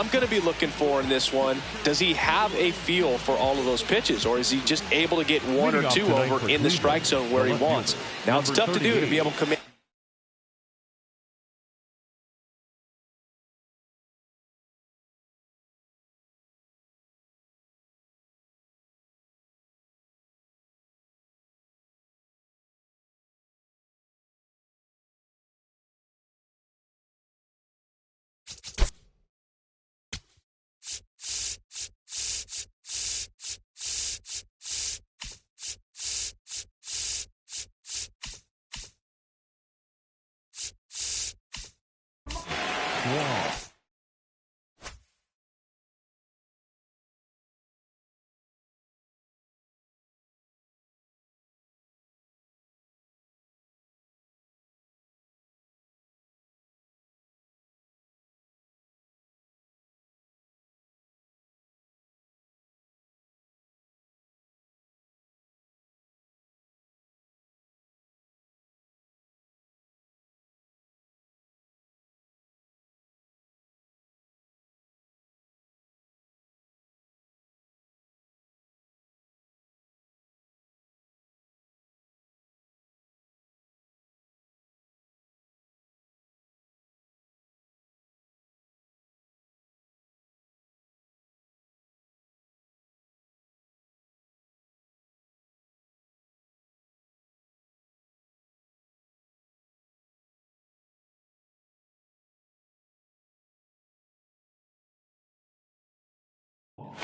going to be looking for in this one, does he have a feel for all of those pitches, or is he just able to get one or two over in the strike zone where he wants? Now, it's tough to do to be able to commit.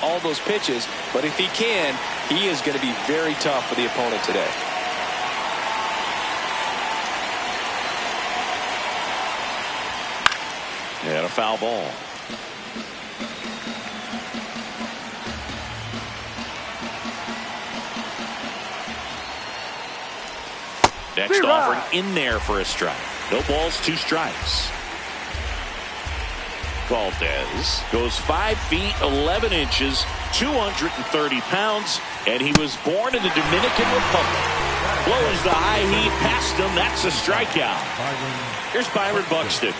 All those pitches, but if he can, he is going to be very tough for the opponent today. And a foul ball. Next offering in there for a strike. No balls, 2 strikes. Valdez goes 5 feet 11 inches, 230 pounds, and he was born in the Dominican Republic. Blows the high heat past him. That's a strikeout. Here's Byron Buxton.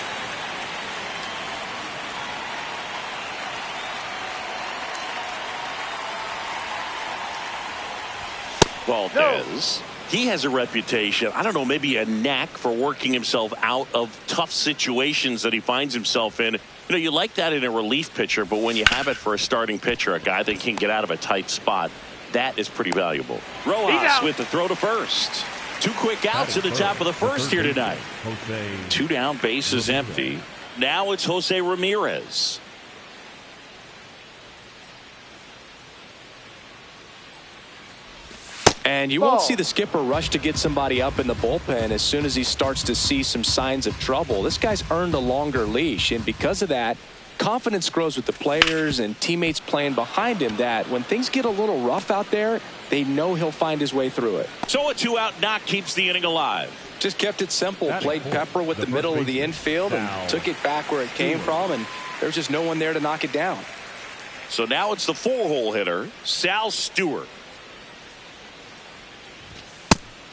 Valdez. He has a reputation, I don't know, maybe a knack for working himself out of tough situations that he finds himself in. You know, you like that in a relief pitcher, but when you have it for a starting pitcher, a guy that can get out of a tight spot, that is pretty valuable. Rojas with the throw to first. 2 quick outs at the top of the first here tonight. 2 down, bases empty. Now it's Jose Ramirez. And you won't see the skipper rush to get somebody up in the bullpen as soon as he starts to see some signs of trouble. This guy's earned a longer leash, and because of that, confidence grows with the players and teammates playing behind him, that when things get a little rough out there, they know he'll find his way through it. So a 2-out knock keeps the inning alive. Just kept it simple. Played pepper with the middle of the infield and took it back where it came from, and there's just no one there to knock it down. So now it's the 4-hole hitter, Sal Stewart.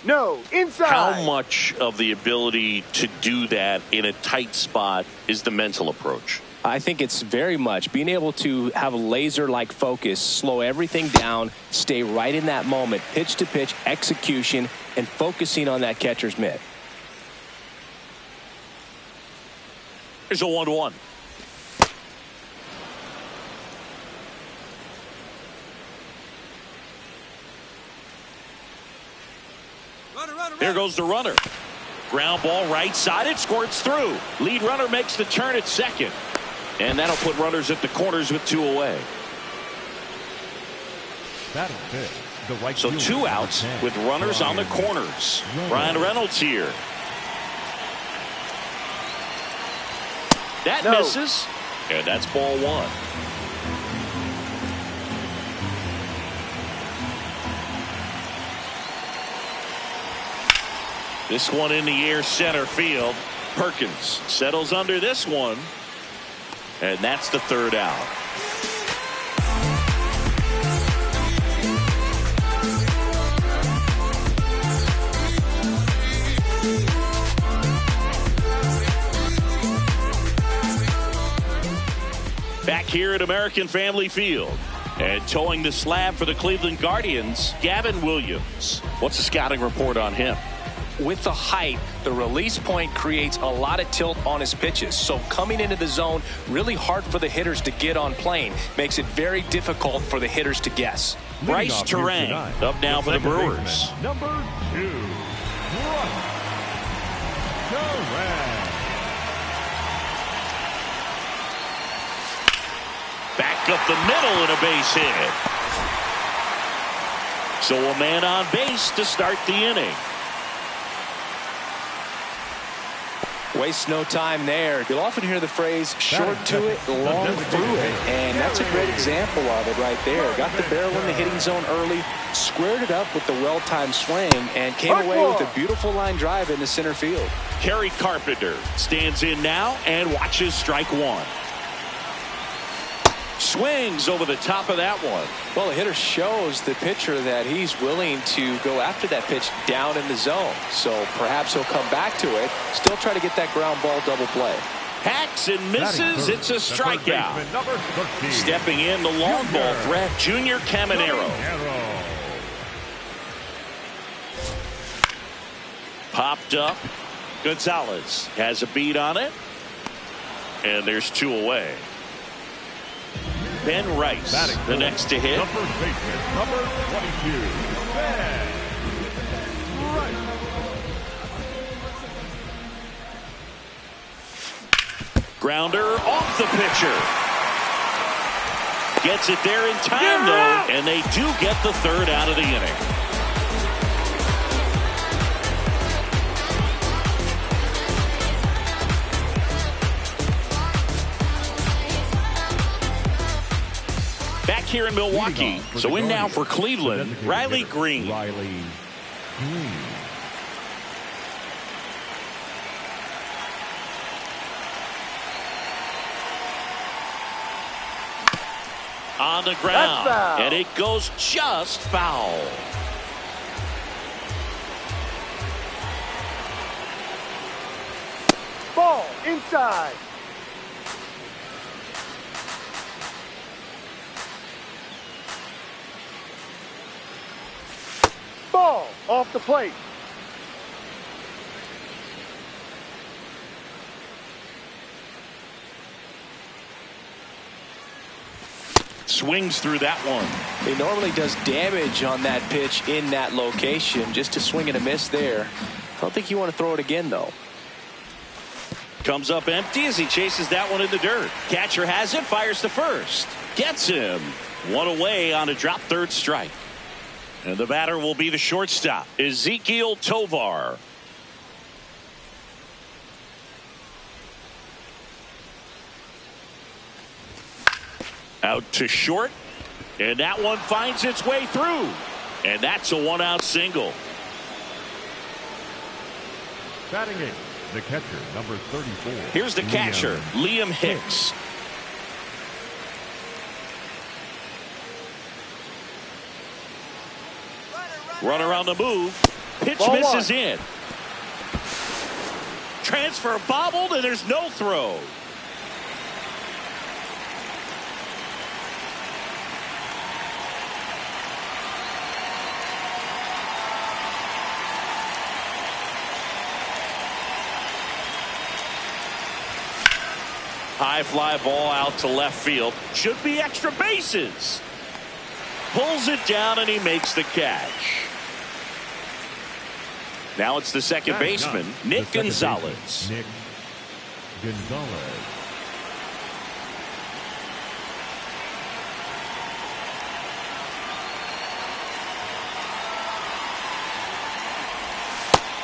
No, inside. How much of the ability to do that in a tight spot is the mental approach? I think it's very much being able to have a laser-like focus, slow everything down, stay right in that moment, pitch-to-pitch execution, and focusing on that catcher's mitt. Here's a 1-1. Here goes the runner. Ground ball right side. It squirts through. Lead runner makes the turn at second. And that'll put runners at the corners with 2 away. So 2 outs with runners on the corners. Brian Reynolds here. That misses. And that's ball 1. This one in the air, center field. Perkins settles under this one. And that's the 3rd out. Back here at American Family Field. And towing the slab for the Cleveland Guardians, Gavin Williams. What's the scouting report on him? With the height, the release point creates a lot of tilt on his pitches. So coming into the zone, really hard for the hitters to get on plane. Makes it very difficult for the hitters to guess. Bryce Terang up now for the Brewers. Number 2, Bryce Terang. Back up the middle and a base hit. So a man on base to start the inning. Wastes no time there. You'll often hear the phrase short to it, long through it. And that's a great example of it right there. Got the barrel in the hitting zone early, squared it up with the well-timed swing, and came away with a beautiful line drive into center field. Kerry Carpenter stands in now and watches strike one. Swings over the top of that one. Well, the hitter shows the pitcher that he's willing to go after that pitch down in the zone. So perhaps he'll come back to it. Still try to get that ground ball double play. Hacks and misses. It's a strikeout. Stepping in the long ball threat, Junior Caminero. Popped up. Gonzalez has a beat on it. And there's 2 away. Ben Rice, the next to hit. Number 22, Ben Rice. Grounder off the pitcher. Gets it there in time, though, and they do get the third out of the inning. Back here in Milwaukee. So in now for Cleveland, Riley Green. On the ground. And it goes just foul. Ball inside. Ball off the plate. Swings through that one. He normally does damage on that pitch in that location. Just a swing and a miss there. I don't think you want to throw it again, though. Comes up empty as he chases that one in the dirt. Catcher has it, fires to first. Gets him. One away on a drop third strike. And the batter will be the shortstop, Ezekiel Tovar. Out to short. And that one finds its way through. And that's a 1-out single. Batting 8, the catcher, number 34. Here's the catcher, Liam Hicks. Runner on the move. Pitch misses in. Transfer bobbled, and there's no throw. High fly ball out to left field. Should be extra bases. Pulls it down, and he makes the catch. Now it's the second baseman, Nick Gonzalez. Nick Gonzalez.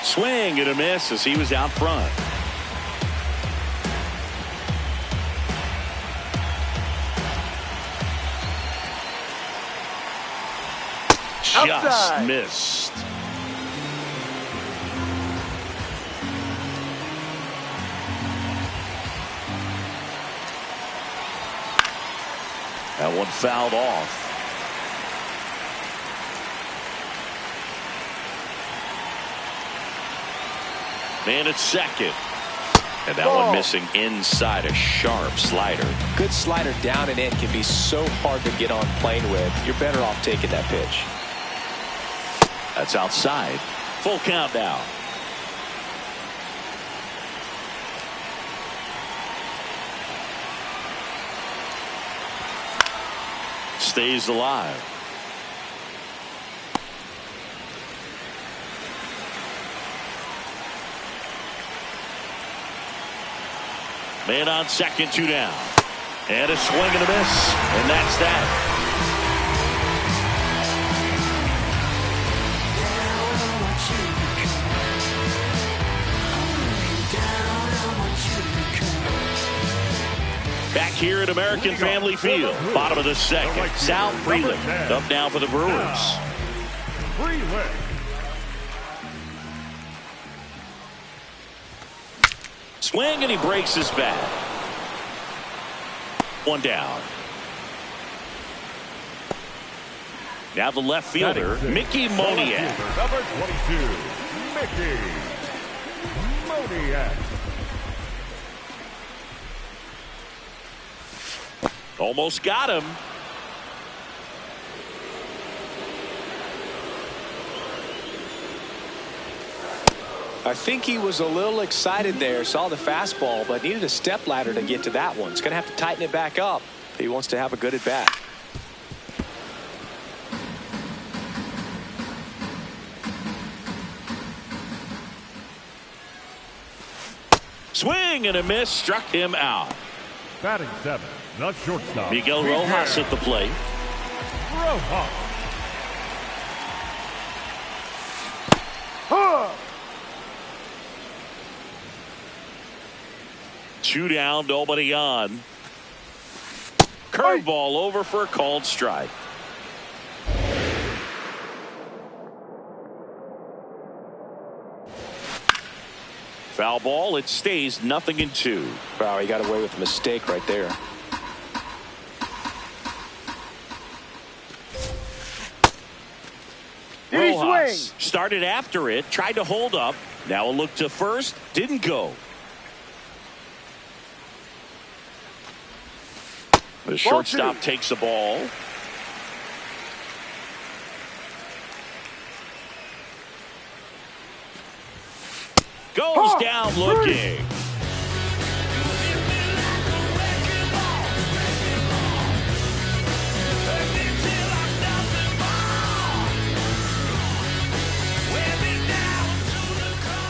Swing and a miss as he was out front. Just missed. That one fouled off. Man at second. And that one missing inside, a sharp slider. Good slider down and in can be so hard to get on plane with. You're better off taking that pitch. That's outside. Full count now. Stays alive. Man on second, 2 down. And a swing and a miss. And that's that. Back here at American Family Field, bottom of the second. Sal Frelick up now for the Brewers. Swing and he breaks his bat. 1 down. Now the left fielder, Mickey Moniak. Number 22, Mickey Moniak. Almost got him. I think he was a little excited there, saw the fastball, but needed a step ladder to get to that one. He's going to have to tighten it back up if he wants to have a good at bat. Swing and a miss, struck him out. Batting 7, the shortstop. Miguel Rojas at the plate. Rojas. Huh. 2 down, nobody on. Curveball over for a called strike. Foul ball, it stays 0-2. Wow, he got away with a mistake right there. Rojas started after it, tried to hold up. Now a look to first, didn't go. The shortstop takes the ball. Goes down looking.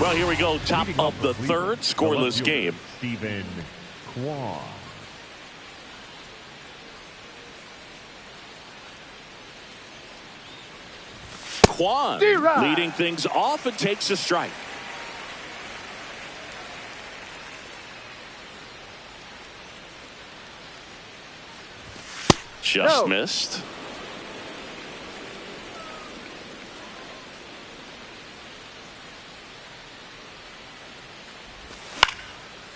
Well, here we go. Top of the third, scoreless game. Stephen Kwan. Kwan leading things off and takes a strike. Just missed.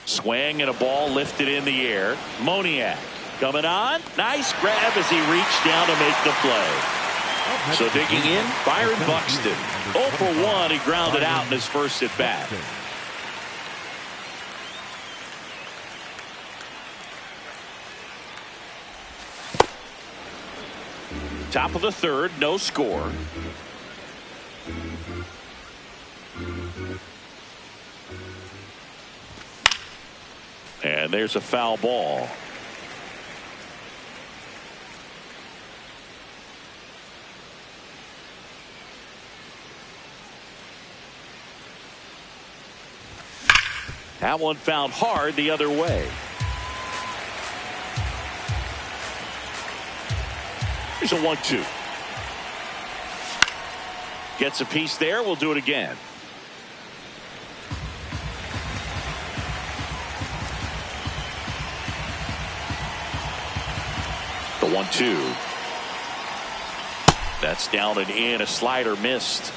Swing and a ball lifted in the air. Moniak coming on. Nice grab as he reached down to make the play. So digging in, Byron Buxton. 0 for 1. He grounded out in his first at bat. Top of the third, no score. And there's a foul ball. That one found hard the other way. Here's a 1-2. Gets a piece there. We'll do it again. The 1-2. That's down and in. A slider missed.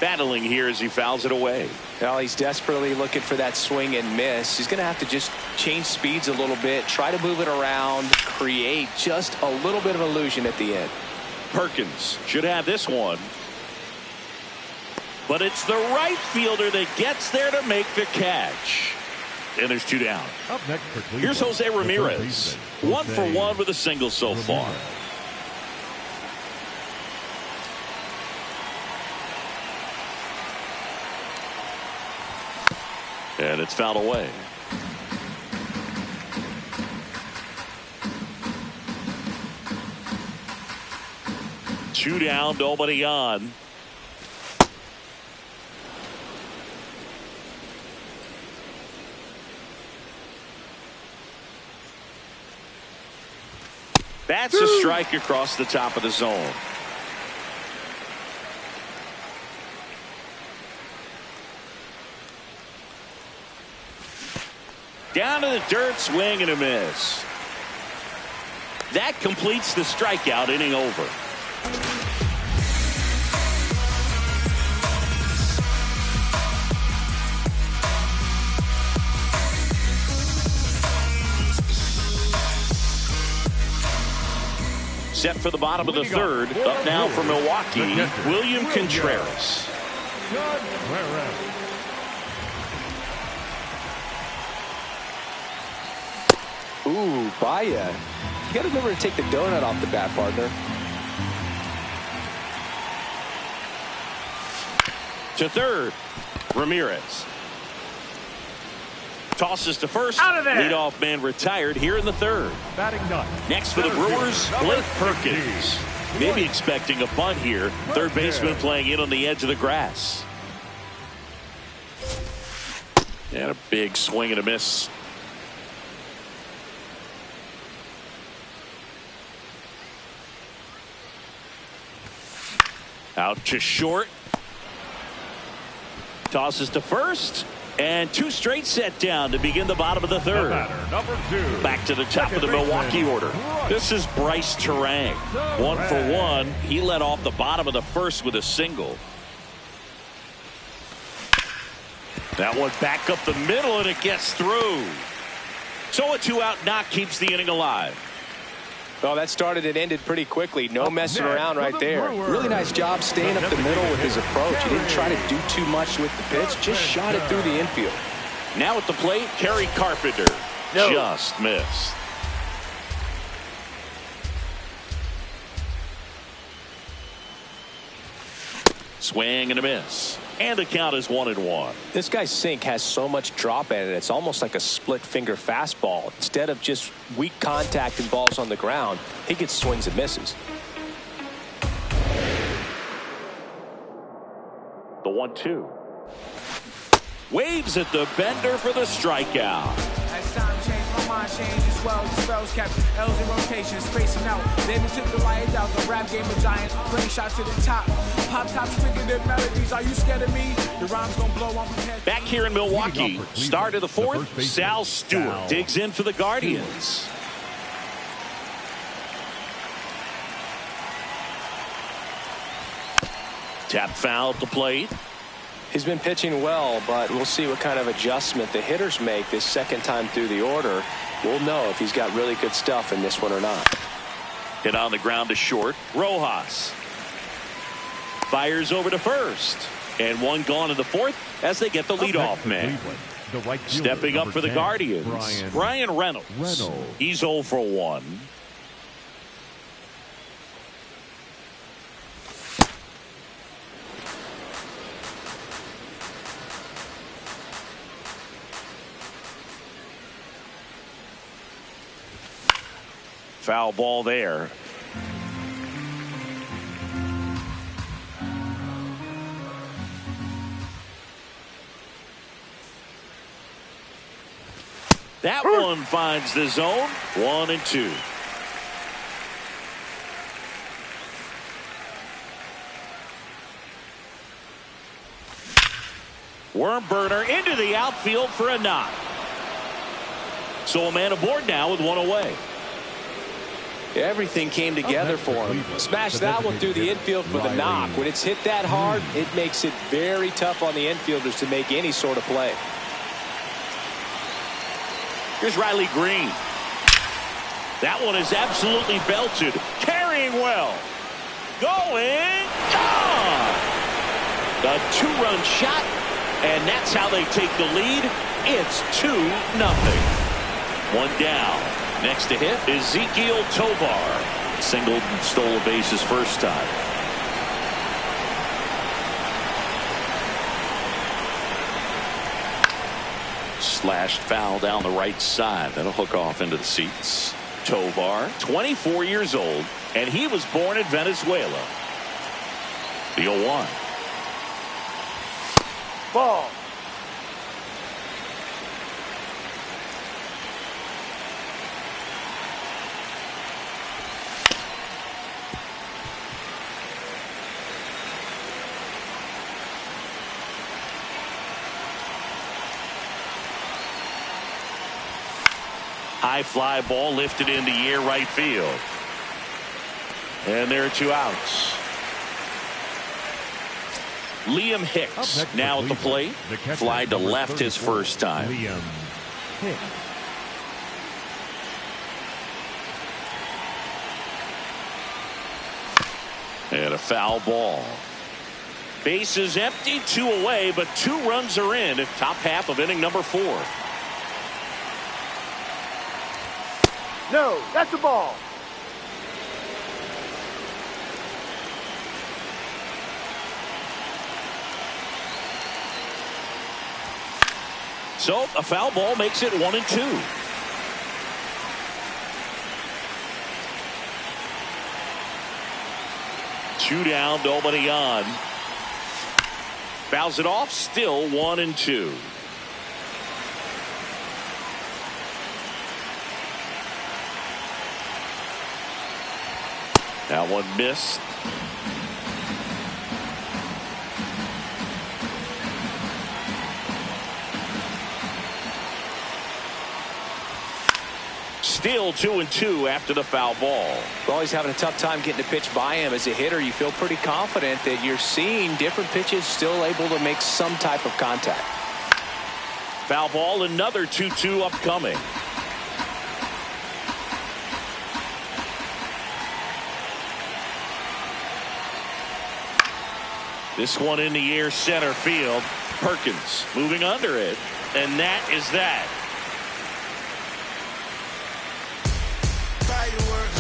Battling here as he fouls it away. Well, he's desperately looking for that swing and miss. He's going to have to just change speeds a little bit, try to move it around, create just a little bit of illusion at the end. Perkins should have this one. But it's the right fielder that gets there to make the catch. And there's 2 down. Up next for Cleveland, Here's Jose Ramirez. 1 for 1 with a single so far. And it's fouled away. Two down, nobody on. That's a strike across the top of the zone. Down to the dirt, swing and a miss. That completes the strikeout, inning over. Set for the bottom of the third. Up now for Milwaukee, William Contreras. Ooh, Baya. You got to remember to take the donut off the bat, partner. To third, Ramirez. Tosses to first. Out of there. Leadoff man retired here in the third. Batting ninth. Next for the Brewers, Blake Perkins. Maybe expecting a bunt here. Third baseman playing in on the edge of the grass. And a big swing and a miss. Out to short. Tosses to first. And 2 straight set down to begin the bottom of the third. Number 2. Back to the top of the Milwaukee order. This is Bryce Terang. 1 for 1. He led off the bottom of the first with a single. That one back up the middle, and it gets through. So a 2-out knock keeps the inning alive. Well, that started and ended pretty quickly. No messing around right there. Really nice job staying up the middle with his approach. He didn't try to do too much with the pitch. Just shot it through the infield. Now at the plate, Kerry Carpenter. Just missed. Swing and a miss. And the count is 1-1. This guy's sink has so much drop in it. It's almost like a split finger fastball. Instead of just weak contact and balls on the ground, he gets swings and misses. The 1-2. Waves at the bender for the strikeout. As time changed, my mind changed as well. The spells kept L's in rotation, spacing out. Then took the light out. The rap game of giants, bring shots to the top. Pop tops quicker than melodies. Are you scared of me? The rhymes gonna blow on my head. Back here in Milwaukee, start of the fourth, Sal Stewart digs in for the Guardians. Tap foul at the plate. He's been pitching well, but we'll see what kind of adjustment the hitters make this second time through the order. We'll know if he's got really good stuff in this one or not. Hit on the ground to short. Rojas fires over to first. And one gone in the fourth as they get the leadoff man. Stepping up for the Guardians, Brian Reynolds. He's 0 for 1. Foul ball there. That one finds the zone. 1-2. Worm burner into the outfield for a knock. So a man aboard now with one away. Everything came together for him. Smashed that one through the infield for the knock. When it's hit that hard, it makes it very tough on the infielders to make any sort of play. Here's Riley Green. That one is absolutely belted. Carrying well. Going. Gone. A two-run shot, and that's how they take the lead. It's 2-0. One down. Next to hit, Ezekiel Tovar. Singled and stole a base his first time. Slashed foul down the right side. That'll hook off into the seats. Tovar, 24 years old, and he was born in Venezuela. The 0-1. Ball. High fly ball lifted in the air right field. And there are 2 outs. Liam Hicks now at the plate. Fly to left his first time. Liam Hicks. And a foul ball. Base is empty, 2 away, but 2 runs are in. Top half of inning number 4. No, that's a ball. So a foul ball makes it 1-2. Two down, nobody on. Fouls it off, still 1-2. That one missed. Still 2-2 after the foul ball. Always having a tough time getting a pitch by him. As a hitter, you feel pretty confident that you're seeing different pitches still able to make some type of contact. Foul ball, another 2-2 upcoming. This one in the air, center field. Perkins moving under it, and that is that. Fireworks,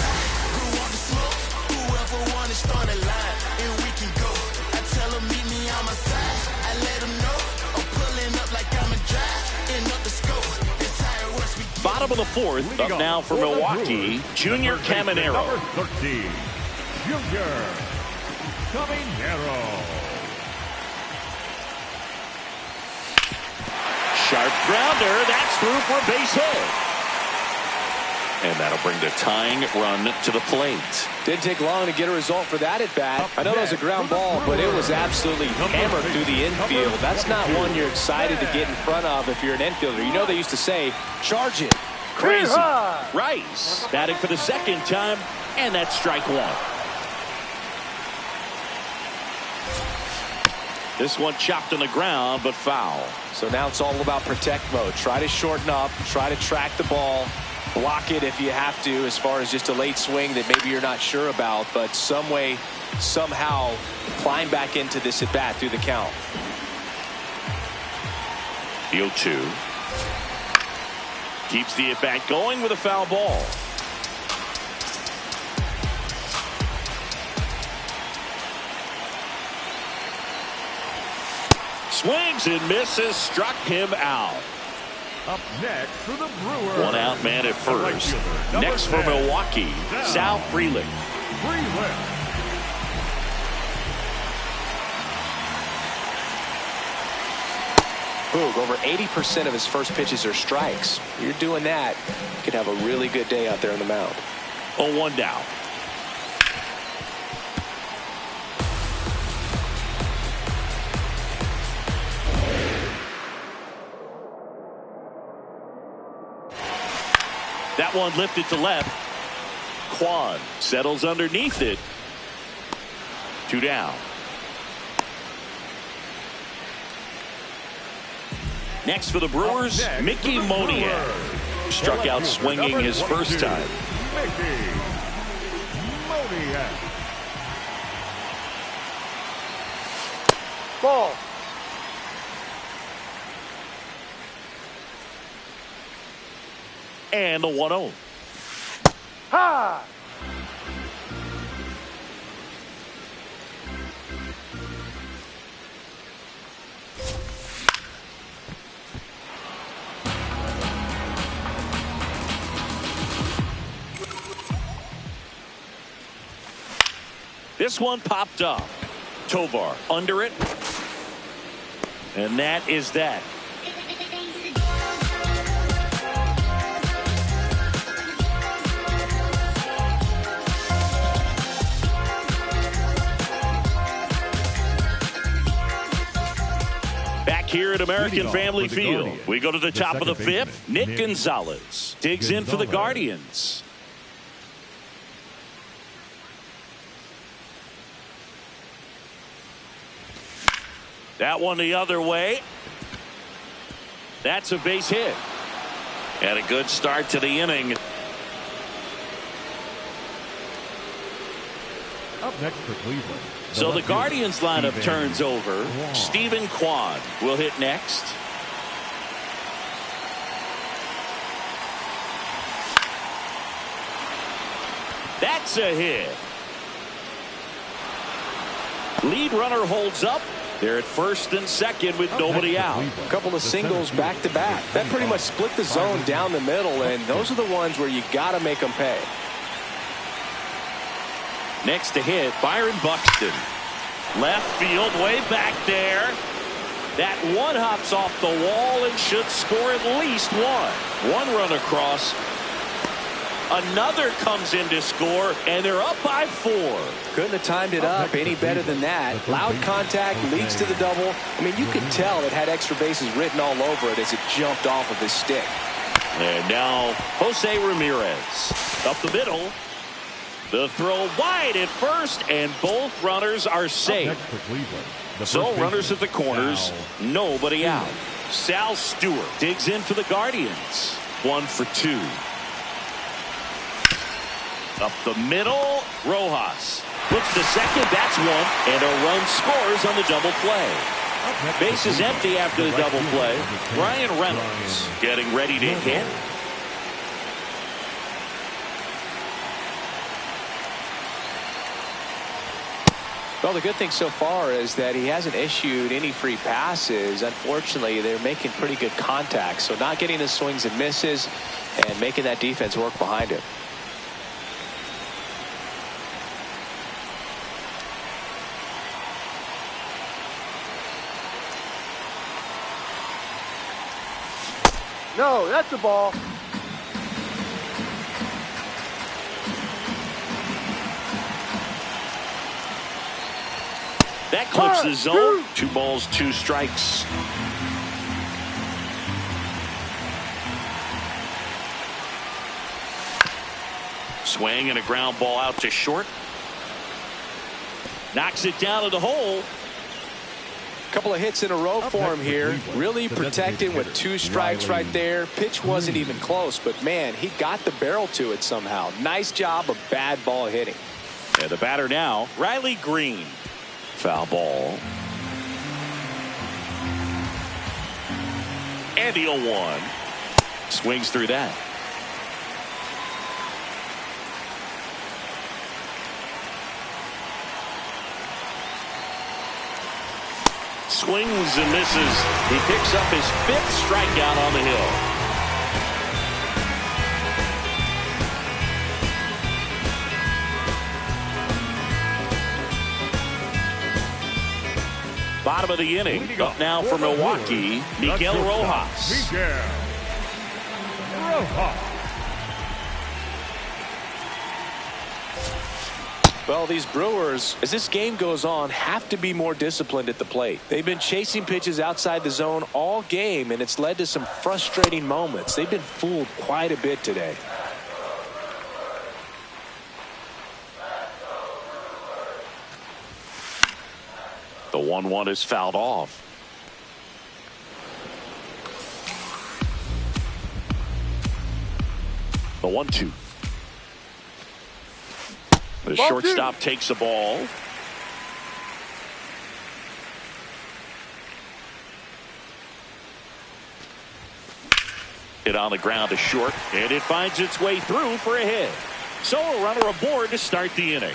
who want the smoke? Whoever want to start a line, and we can go. I tell them meet me on my side. I let them know I'm pulling up like I'm a drive, and up the scope. It's fireworks. Bottom of the 4th, up now for Milwaukee, Junior Caminero. Number 13, Junior Caminero. Sharp grounder, that's through for a base hit. And that'll bring the tying run to the plate. Didn't take long to get a result for that at bat. I know that was a ground ball, but it was absolutely hammered through the infield. That's not one you're excited to get in front of if you're an infielder. You know they used to say, charge it. Crazy. Rice batting for the second time, and that's strike 1. This one chopped on the ground, but foul. So now it's all about protect mode. Try to shorten up, try to track the ball, block it if you have to, as far as just a late swing that maybe you're not sure about, but some way, somehow climb back into this at bat through the count. The 0-2. Keeps the at bat going with a foul ball. Swings and misses, struck him out. Up next for the Brewers. 1 out man at first. Next for Milwaukee, Sal Frelick. Boog, over 80% of his first pitches are strikes. You're doing that, you could have a really good day out there on the mound. 0-1 down. That one lifted to left. Kwan settles underneath it. 2 down. Next for the Brewers, Mickey Moniak. Struck out swinging his first time. Mickey Moniak. Ball. And the 1-0. High. This one popped up. Tovar under it. And that is that. Back here at American Family Field, we go to the top of the 5th. Nick Gonzalez digs in for the Guardians. That one the other way. That's a base hit. And a good start to the inning. Up next for Cleveland. So the Guardians lineup turns over. Stephen Kwan will hit next. That's a hit. Lead runner holds up. They're at first and second with nobody out. A couple of singles back to back. That pretty much split the zone down the middle, and those are the ones where you got to make them pay. Next to hit, Byron Buxton. Left field, way back there. That one hops off the wall and should score at least one. 1 run across. Another comes in to score, and they're up by 4. Couldn't have timed it up any better than that. Loud contact leads to the double. I mean, you could tell it had extra bases written all over it as it jumped off of his stick. And now Jose Ramirez up the middle. The throw wide at first, and both runners are safe. So runners at the corners, nobody out. Sal Stewart digs in for the Guardians. 1 for 2. Up the middle, Rojas puts to second. That's one, and a run scores on the double play. Base is empty after the double play. Brian Reynolds getting ready to hit. Well, the good thing so far is that he hasn't issued any free passes. Unfortunately, they're making pretty good contact, so not getting the swings and misses and making that defense work behind him. No, that's a ball. That clips the zone. 2 balls, 2 strikes. Swing and a ground ball out to short. Knocks it down to the hole. Couple of hits in a row for him here. Really protecting with 2 strikes right there. Pitch wasn't even close, but man, he got the barrel to it somehow. Nice job of bad ball hitting. And the batter now, Riley Green. Foul ball. And the 0-1. Swings through that. Swings and misses. He picks up his 5th strikeout on the hill. Bottom of the inning. Up now for Milwaukee, Miguel Rojas. Miguel Rojas. Well, these Brewers, as this game goes on, have to be more disciplined at the plate. They've been chasing pitches outside the zone all game, and it's led to some frustrating moments. They've been fooled quite a bit today. 1-1 is fouled off. The 1-2. The shortstop takes the ball. Hit on the ground to short, and it finds its way through for a hit. So a runner aboard to start the inning.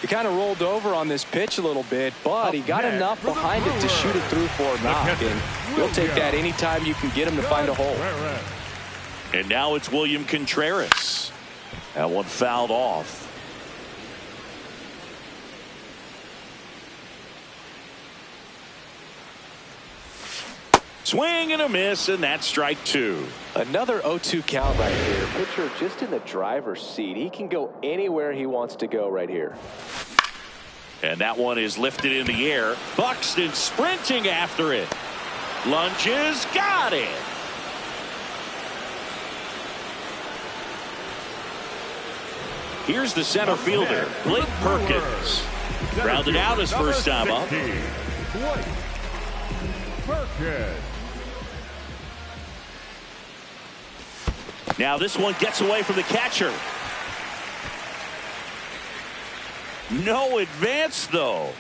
He kind of rolled over on this pitch a little bit, but he got enough behind it to shoot it through for a knock. And he'll take that anytime you can get him to find a hole. And now it's William Contreras. That one fouled off. Swing and a miss, and that's strike 2. Another 0-2 count right here. Pitcher just in the driver's seat. He can go anywhere he wants to go right here. And that one is lifted in the air. Buxton sprinting after it. Lunges, got it. Here's the center fielder, Blake Perkins. Grounded out his first time up. Now this one gets away from the catcher. No advance, though.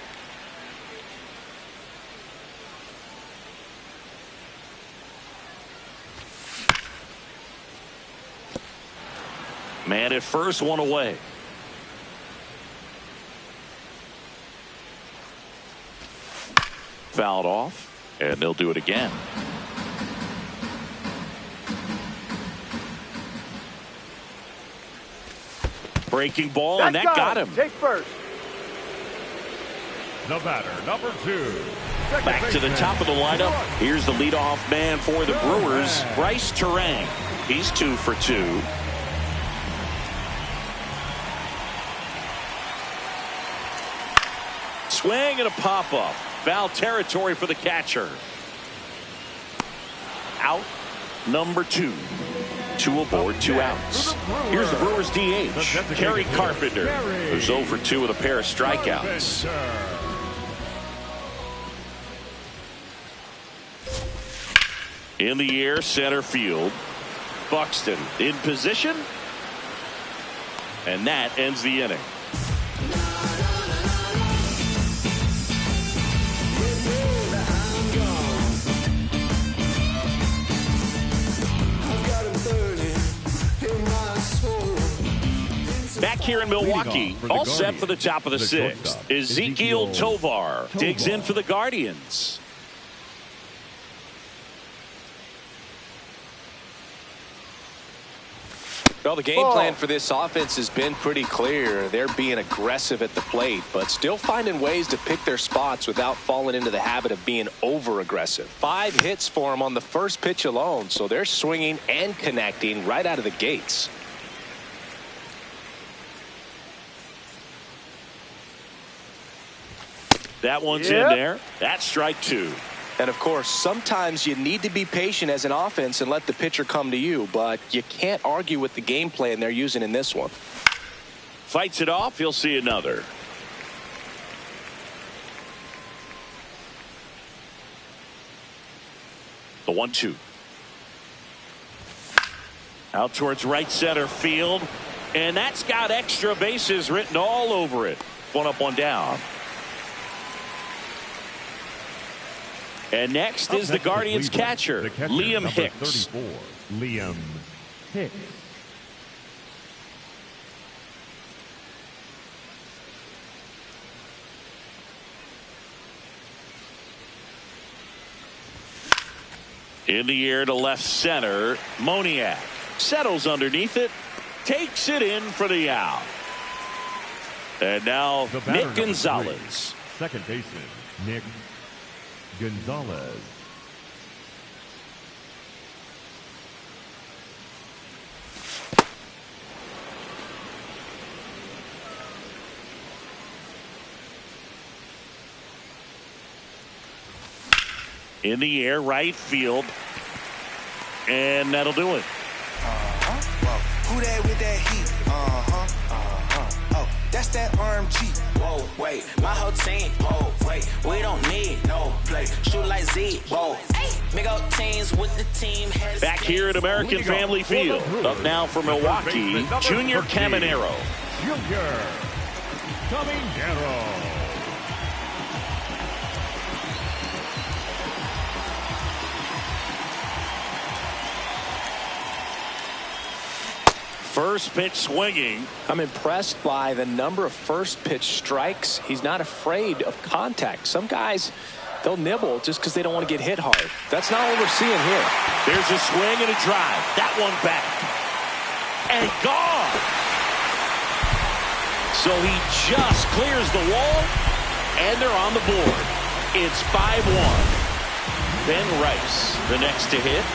Man at first, one away. Fouled off, and they'll do it again. Breaking ball, and that got him. Take first. The batter, number 2. Back to the top of the lineup. Here's the leadoff man for the Brewers, Bryce Terang. He's 2 for 2. Swing and a pop-up. Foul territory for the catcher. Out number 2. 2 aboard, 2 outs. Here's the Brewers DH, Kerry Carpenter, who's 0 for 2 with a pair of strikeouts. In the air, center field. Buxton in position. And that ends the inning. Back here in Milwaukee, all set for the top of the 6th. Ezekiel Tovar digs in for the Guardians. Well, the game plan for this offense has been pretty clear. They're being aggressive at the plate, but still finding ways to pick their spots without falling into the habit of being over-aggressive. 5 hits for them on the first pitch alone, so they're swinging and connecting right out of the gates. That one's in there. That's strike 2. And, of course, sometimes you need to be patient as an offense and let the pitcher come to you, but you can't argue with the game plan they're using in this one. Fights it off. He'll see another. The 1-2. Out towards right center field. And that's got extra bases written all over it. 1 up, 1 down. And next is the Guardians catcher, Liam Hicks. 34, Liam Hicks. In the air to left center, Moniak settles underneath it, takes it in for the out. And now Nick Gonzalez. Second baseman, Nick Gonzalez. In the air, right field. And that'll do it. Who that with that heat? Oh, That's that RMG. Whoa, wait, my whole team. Whoa, wait, we don't need no play. Shoot like Z. Whoa, big old teams with the team. Back here at American Family Field. Up now for Milwaukee, Junior Caminero. Junior Caminero. First pitch swinging. I'm impressed by the number of first pitch strikes. He's not afraid of contact. Some guys, they'll nibble just because they don't want to get hit hard. That's not what we're seeing here. There's a swing and a drive. That one back. And gone. So he just clears the wall, and they're on the board. It's 5-1. Ben Rice, the next to hit.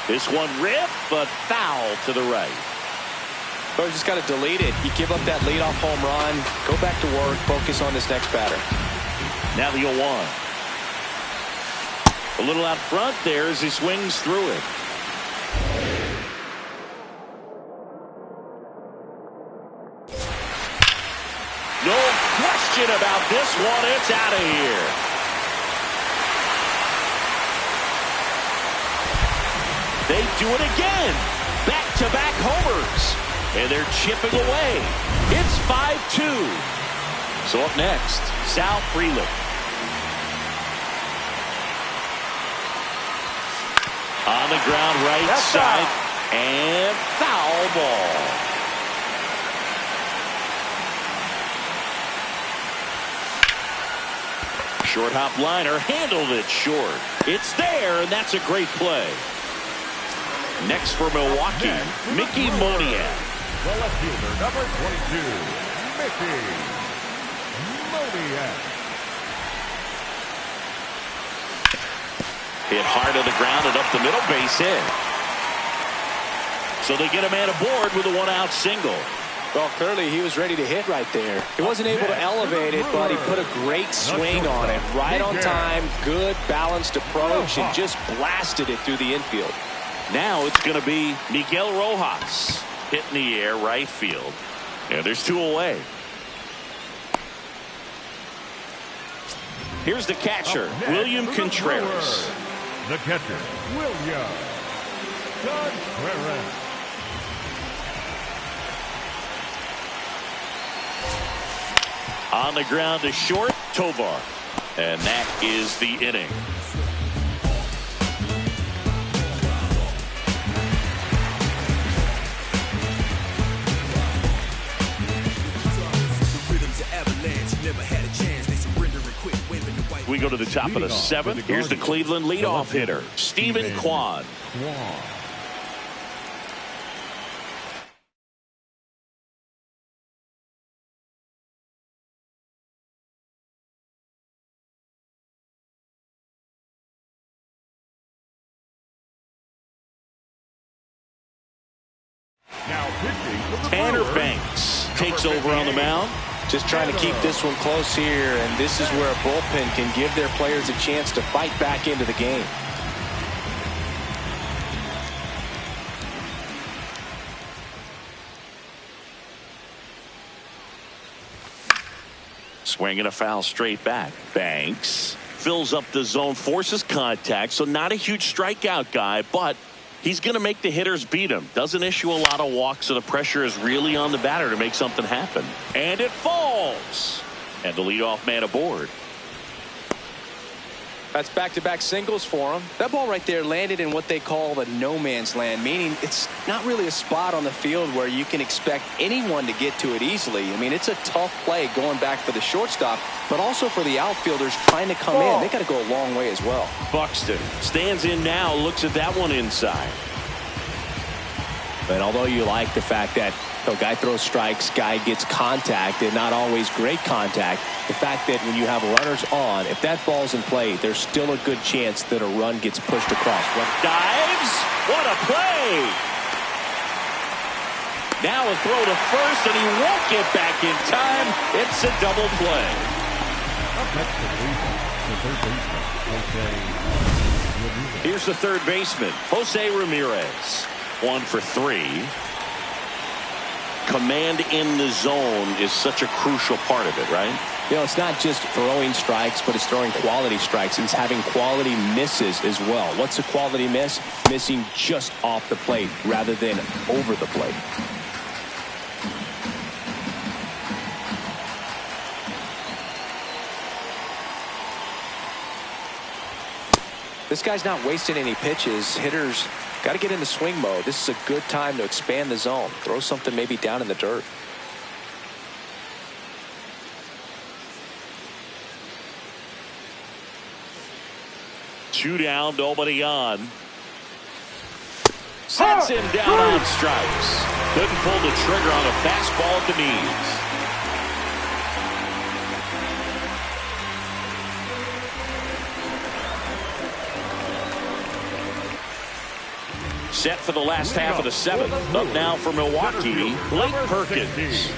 This one ripped, but foul to the right. So he's just got to delete it. You give up that leadoff home run, go back to work, focus on this next batter. Now the 0-1. A little out front there as he swings through it. No question about this one. It's out of here. They do it again. Back-to-back homers. And they're chipping away. It's 5-2. So up next, Sal Frelick. On the ground right side. And foul ball. Short hop liner. Handled it short. It's there, and that's a great play. Next for Milwaukee, Mickey Moniak. The left fielder, number 22, Mickey Moniak. Hit hard to the ground and up the middle, base hit. So they get a man aboard with a one-out single. Well, clearly he was ready to hit right there. He wasn't able to elevate it, but he put a great swing on it. Right on time, good balanced approach, and just blasted it through the infield. Now it's going to be Miguel Rojas hitting the air right field. And there's 2 away. Here's the catcher, William Contreras. The catcher, William Contreras. On the ground to short, Tovar. And that is the inning. We go to the top of the 7th. Here's the Cleveland leadoff hitter, Stephen Kwan. Now pitching for the Tanner Brewers, Banks takes over on the mound. Just trying to keep this one close here, and this is where a bullpen can give their players a chance to fight back into the game. Swinging a foul straight back. Banks fills up the zone, forces contact, so not a huge strikeout guy, but he's going to make the hitters beat him. Doesn't issue a lot of walks, so the pressure is really on the batter to make something happen. And it falls. And the leadoff man aboard. That's back-to-back singles for him. That ball right there landed in what they call the no man's land, meaning it's not really a spot on the field where you can expect anyone to get to it easily. I mean, it's a tough play going back for the shortstop, but also for the outfielders trying to come in. They got to go a long way as well. Buxton stands in now, looks at that one inside. But although you like the fact that guy throws strikes, guy gets contact, and not always great contact, the fact that when you have runners on, if that ball's in play, there's still a good chance that a run gets pushed across. Dives. What a play. Now a throw to first, and he won't get back in time. It's a double play. Up next to Cleveland, the third baseman, Jose Ramirez. Here's the third baseman, Jose Ramirez. 1 for 3. Command in the zone is such a crucial part of it, right? You know, it's not just throwing strikes, but it's throwing quality strikes. It's having quality misses as well. What's a quality miss? Missing just off the plate rather than over the plate. This guy's not wasting any pitches. Hitters got to get into swing mode. This is a good time to expand the zone. Throw something maybe down in the dirt. Two down, nobody on. Sets him down on strikes. Couldn't pull the trigger on a fastball at the knees. Set for the last half of the 7th. Up now for Milwaukee, Blake Perkins.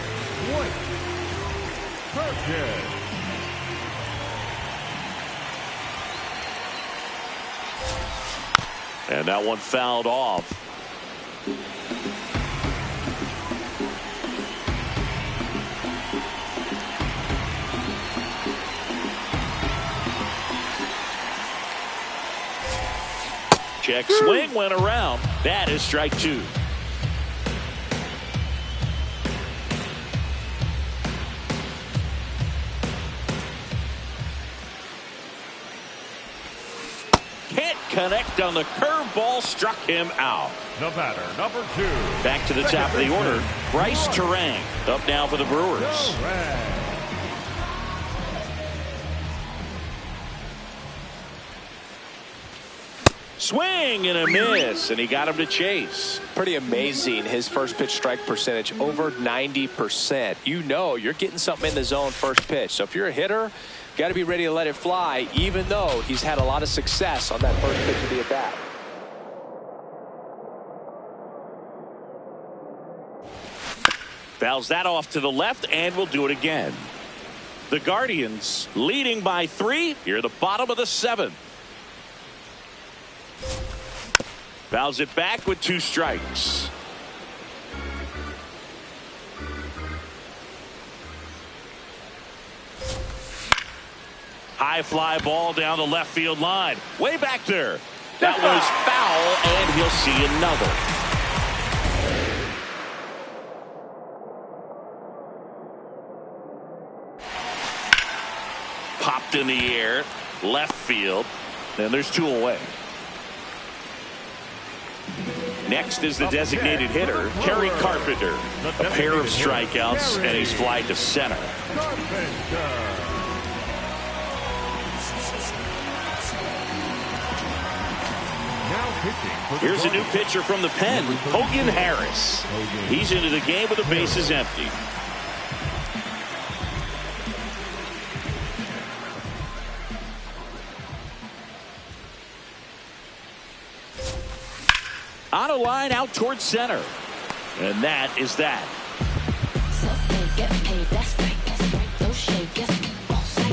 And that one fouled off. Check swing went around. That is strike 2. Can't connect on the curveball, struck him out. The batter, number 2. Back to the top of the order, Bryce Terang. Up now for the Brewers. Swing and a miss, and he got him to chase. Pretty amazing. His first pitch strike percentage over 90%. You know you're getting something in the zone first pitch. So if you're a hitter, got to be ready to let it fly, even though he's had a lot of success on that first pitch of the at-bat. Fouls that off to the left, and will do it again. The Guardians leading by 3 here at the bottom of the 7th. Fouls it back with 2 strikes. High fly ball down the left field line. Way back there. That was foul, and he'll see another. Popped in the air. Left field. And there's 2 away. Next is the designated hitter, Kerry Carpenter. A pair of strikeouts, and he's flied to center. Here's a new pitcher from the pen, Hogan Harris. He's into the game with the bases empty. On a line out towards center. And that is that. Self-made, get paid, that's right, no shade, yes, all sight.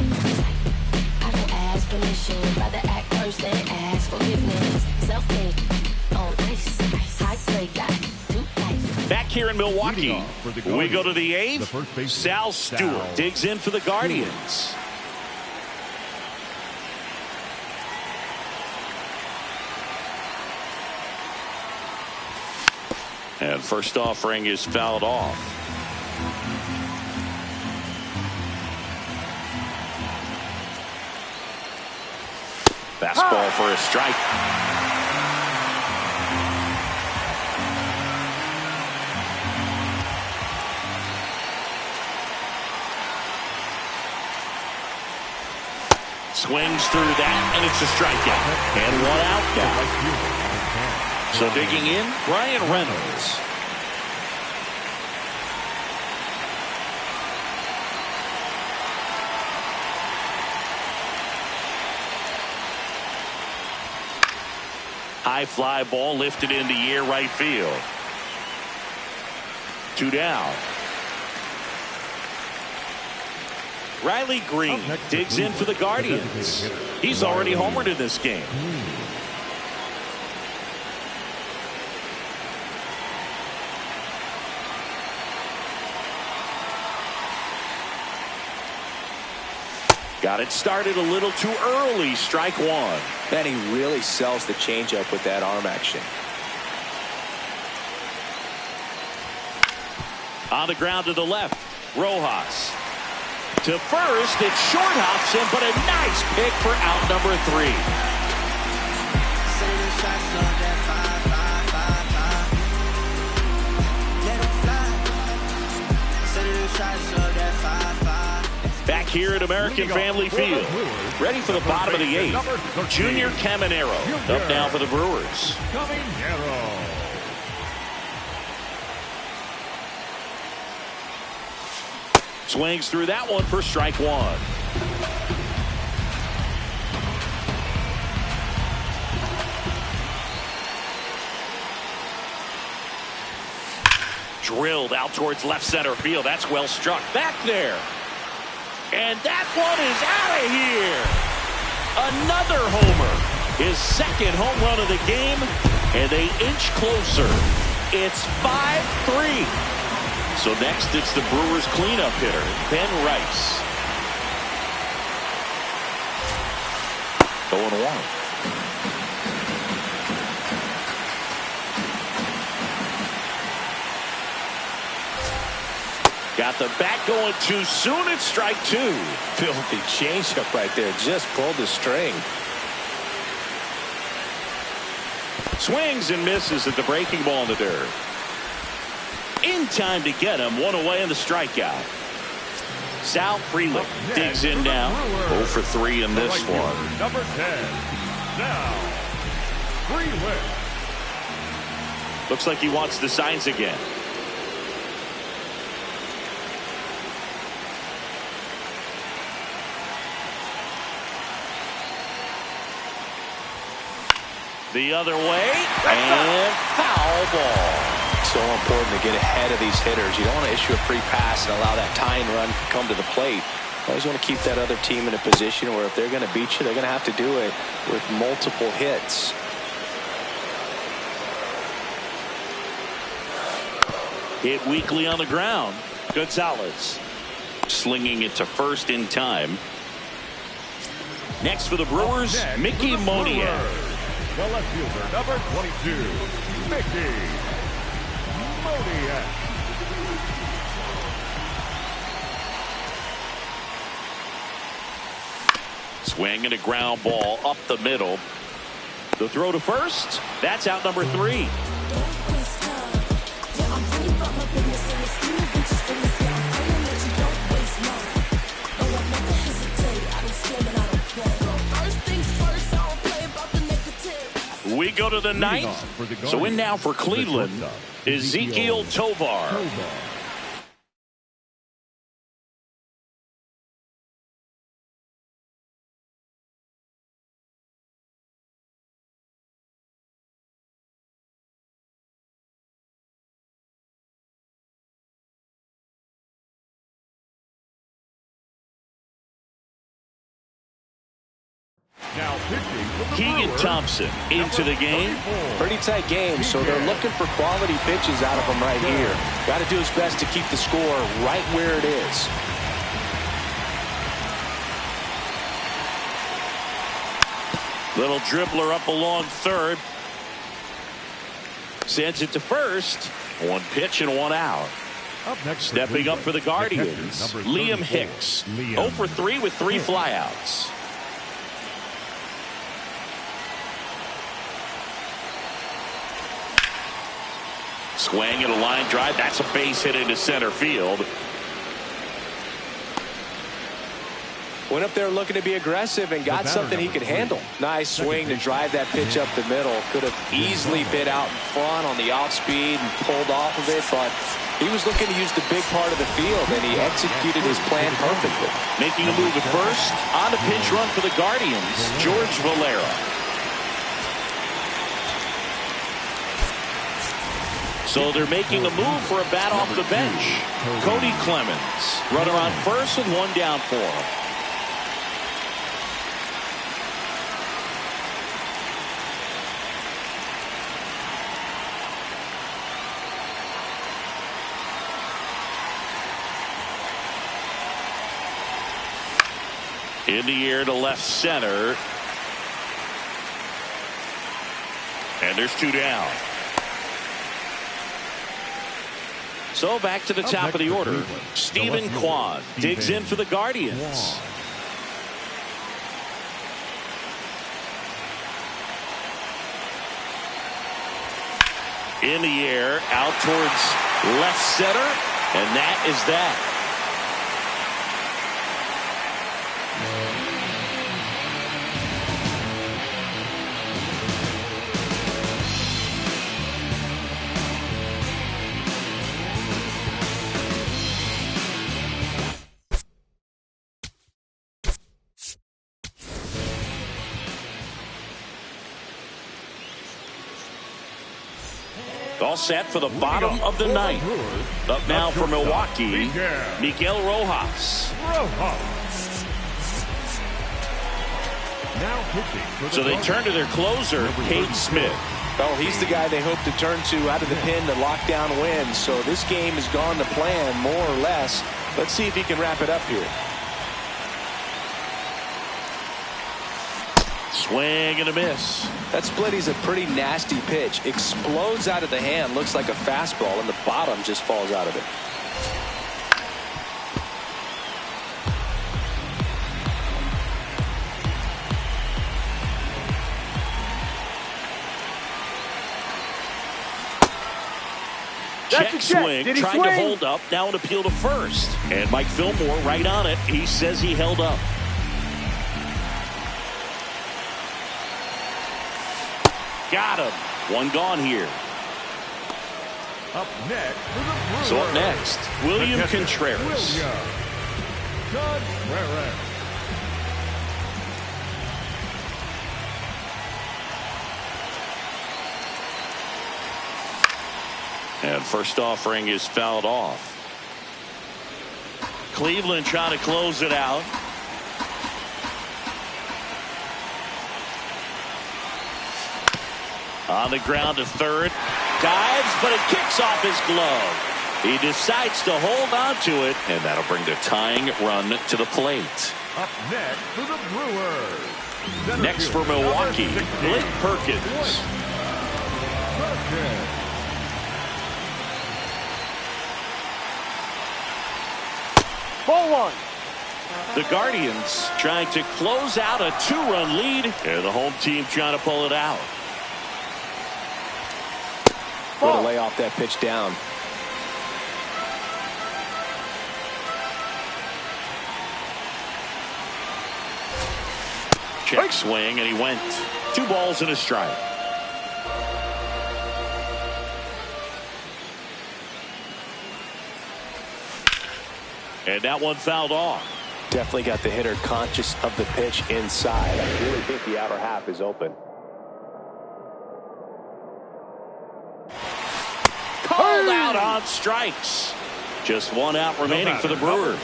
I don't ask permission, rather act first and ask forgiveness. Self-made, on ice, high play, got 2 nights. Back here in Milwaukee, we go to the 8th. Sal Stewart digs in for the Guardians. And first offering is fouled off. Fastball for a strike. Swings through that, and it's a strikeout. And 1 out now. So digging in, Brian Reynolds. High fly ball lifted in the air, right field. 2 down. Riley Green digs in for the Guardians. He's already homered in this game. Got it started a little too early. Strike one. Man, he really sells the changeup with that arm action. On the ground to the left. Rojas. To first. It short hops him, but a nice pick for out number 3. Back here at American Family Field. Ready for the bottom of the 8th. Junior Caminero up now for the Brewers. Swings through that one for strike one. Drilled out towards left center field. That's well struck. Back there. And that one is out of here. Another homer. His second home run of the game. And they inch closer. It's 5-3. So next it's the Brewers cleanup hitter, Ben Rice. 0-1. Got the bat going too soon. It's strike 2. Filthy changeup right there. Just pulled the string. Swings and misses at the breaking ball in the dirt. In time to get him. One away in the strikeout. Sal Frelick digs in now. 0 for 3 in this one. Number 10. Now, Frelick. Looks like he wants the signs again. The other way. And foul ball. So important to get ahead of these hitters. You don't want to issue a free pass and allow that tying run to come to the plate. You always want to keep that other team in a position where if they're going to beat you, they're going to have to do it with multiple hits. Hit weakly on the ground. Gonzalez slinging it to first in time. Next for the Brewers, Mickey Moniak. The left fielder, number 22, Mickey Moniak. Swing and a ground ball up the middle. The throw to first. That's out number 3. We go to the 9th. So in now for Cleveland, Ezequiel Tovar. Now pitching for the Keegan Brewers, Thompson into the game. Pretty tight game, so they're looking for quality pitches out of him right here. Got to do his best to keep the score right where it is. Little dribbler up along third. Sends it to first. One pitch and one out. Up next, Stepping up for the Guardians, Liam Hicks. 0 for 3 with 3 flyouts. Swing and a line drive. That's a base hit into center field. Went up there looking to be aggressive and got something he could handle. Nice swing to drive that pitch up the middle. Could have easily been out in front on the off speed and pulled off of it, but he was looking to use the big part of the field, and he executed his plan perfectly. Making a move at first. On a pinch run for the Guardians, George Valera. So they're making a move for a bat off the bench. Cody Clemens. Runner on first and one down for him. In the air to left center. And there's 2 down. So back to the top of the order. Stephen Kwan digs in for the Guardians. In the air, out towards left center, and that is that. All set for the bottom of the ninth. Up now for Milwaukee, Miguel Rojas. Now pitching. So they turn to their closer, Cade Smith. Oh, he's the guy they hope to turn to out of the pen to lock down wins. So this game has gone to plan, more or less. Let's see if he can wrap it up here. Swing and a miss. That splitty's a pretty nasty pitch. Explodes out of the hand, looks like a fastball, and the bottom just falls out of it. Check swing, trying to hold up, now an appeal to first. And Mike Fillmore right on it. He says he held up. Got him. One gone here. Up next for the Brewers. So up next, William Contreras. And first offering is fouled off. Cleveland trying to close it out. On the ground to third. Dives, but it kicks off his glove. He decides to hold on to it, and that'll bring the tying run to the plate. Up next for the Brewers. Next for Milwaukee, Blake Perkins. Ball one. The Guardians trying to close out a 2-run lead, and the home team trying to pull it out. Way to lay off that pitch down. Check swing, and he went. 2 balls and a strike. And that one fouled off. Definitely got the hitter conscious of the pitch inside. I really think the outer half is open. Called out on strikes. Just 1 out remaining for the Brewers.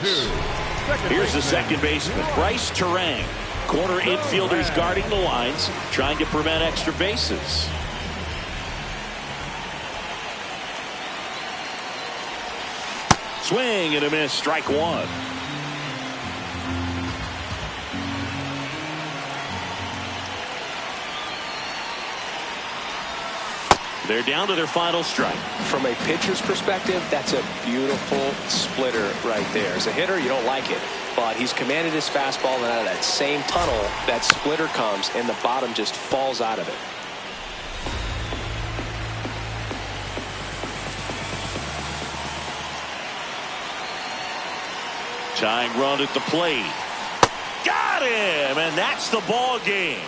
Here's the second baseman, Bryce Terang. Corner infielders guarding the lines, trying to prevent extra bases. Swing and a miss, strike 1. They're down to their final strike. From a pitcher's perspective, that's a beautiful splitter right there. As a hitter, you don't like it, but he's commanded his fastball, and out of that same tunnel, that splitter comes, and the bottom just falls out of it. Tying run at the plate. Got him, and that's the ball game.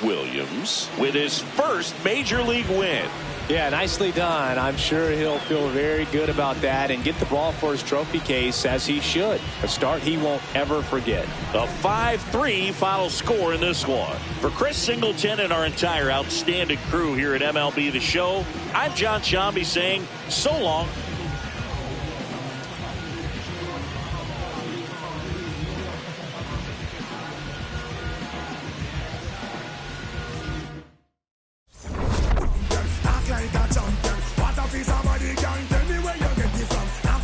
Williams with his first major league win. Yeah, nicely done. I'm sure he'll feel very good about that and get the ball for his trophy case, as he should. A start he won't ever forget. A 5-3 final score in this one. For Chris Singleton and our entire outstanding crew here at MLB The Show, I'm John Shambi saying so long.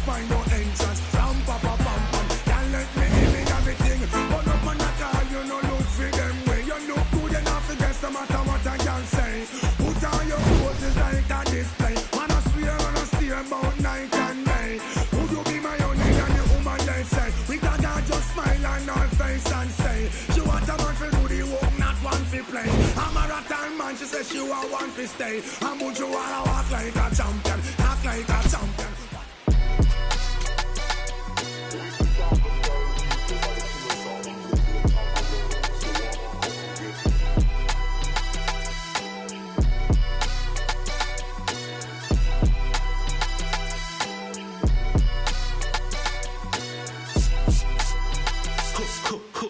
Find no entrance. Ram pa pa pam pam. Can't let me in everything. But up say she want one to stay. And would you wanna walk like a champion, act like a champion?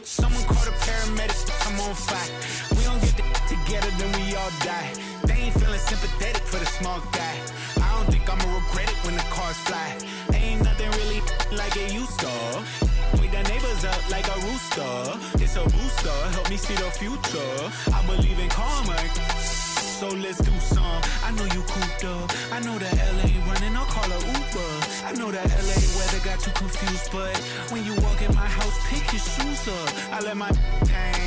Someone call the paramedics, I'm on fire. We don't get together, then we all die. They ain't feeling sympathetic for the small guy. I don't think I'ma regret it when the cars fly. Ain't nothing really like it used to. Wake the neighbors up like a rooster. It's a booster, help me see the future. I believe in karma, so let's do some. I know you cooped up. I know that LA running, I'll call a Uber. I know that LA weather got you confused, but when you walk in my house, pick your shoes up. I let my